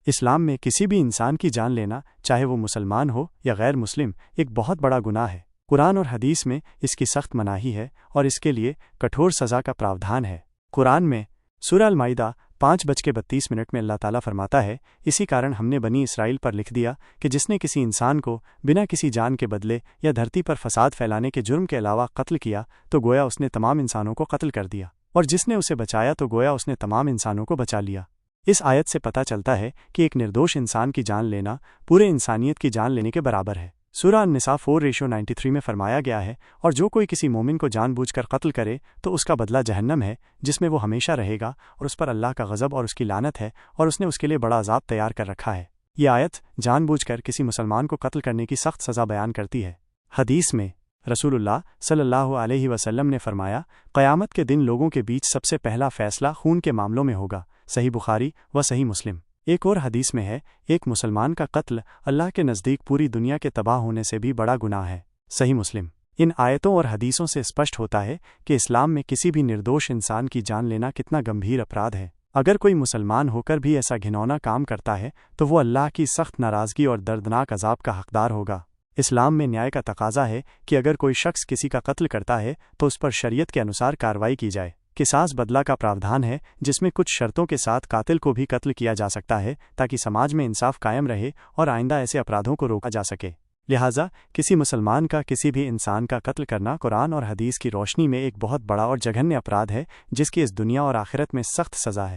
اسلام میں کسی بھی انسان کی جان لینا، چاہے وہ مسلمان ہو یا غیر مسلم، ایک بہت بڑا گناہ ہے۔ قرآن اور حدیث میں اس کی سخت مناہی ہے اور اس کے لیے کٹھور سزا کا پراودھان ہے۔ قرآن میں سورہ المائدہ 5:32 میں اللہ تعالیٰ فرماتا ہے، اسی کارن ہم نے بنی اسرائیل پر لکھ دیا کہ جس نے کسی انسان کو بنا کسی جان کے بدلے یا دھرتی پر فساد پھیلانے کے جرم کے علاوہ قتل کیا تو گویا اس نے تمام انسانوں کو قتل کر دیا، اور جس نے اسے بچایا تو گویا اس نے تمام انسانوں کو بچا لیا۔ اس آیت سے پتہ چلتا ہے کہ ایک نردوش انسان کی جان لینا پورے انسانیت کی جان لینے کے برابر ہے۔ سورہ النساء 4:93 میں فرمایا گیا ہے، اور جو کوئی کسی مومن کو جان بوجھ کر قتل کرے تو اس کا بدلہ جہنم ہے، جس میں وہ ہمیشہ رہے گا، اور اس پر اللہ کا غضب اور اس کی لعنت ہے، اور اس نے اس کے لیے بڑا عذاب تیار کر رکھا ہے۔ یہ آیت جان بوجھ کر کسی مسلمان کو قتل کرنے کی سخت سزا بیان کرتی ہے۔ حدیث میں رسول اللہ صلی اللہ علیہ وسلم نے فرمایا، قیامت کے دن لوگوں کے بیچ سب سے پہلا فیصلہ خون کے معاملوں میں ہوگا۔ صحیح بخاری و صحیح مسلم۔ ایک اور حدیث میں ہے، ایک مسلمان کا قتل اللہ کے نزدیک پوری دنیا کے تباہ ہونے سے بھی بڑا گناہ ہے۔ صحیح مسلم۔ ان آیتوں اور حدیثوں سے اسپشٹ ہوتا ہے کہ اسلام میں کسی بھی نردوش انسان کی جان لینا کتنا گمبھیر اپرادھ ہے۔ اگر کوئی مسلمان ہو کر بھی ایسا گھنونا کام کرتا ہے تو وہ اللہ کی سخت ناراضگی اور دردناک عذاب کا حقدار ہوگا۔ اسلام میں نیائے کا تقاضا ہے کہ اگر کوئی شخص کسی کا قتل کرتا ہے تو اس پر شریعت کے انوسار کارروائی کی جائے۔ قصاص بدلہ کا پراودھان ہے، جس میں کچھ شرطوں کے ساتھ قاتل کو بھی قتل کیا جا سکتا ہے تاکہ سماج میں انصاف قائم رہے اور آئندہ ایسے اپرادھوں کو روکا جا سکے۔ لہٰذا کسی مسلمان کا کسی بھی انسان کا قتل کرنا قرآن اور حدیث کی روشنی میں ایک بہت بڑا اور جگھنیہ اپرادھ ہے، جس کی اس دنیا اور آخرت میں سخت سزا ہے۔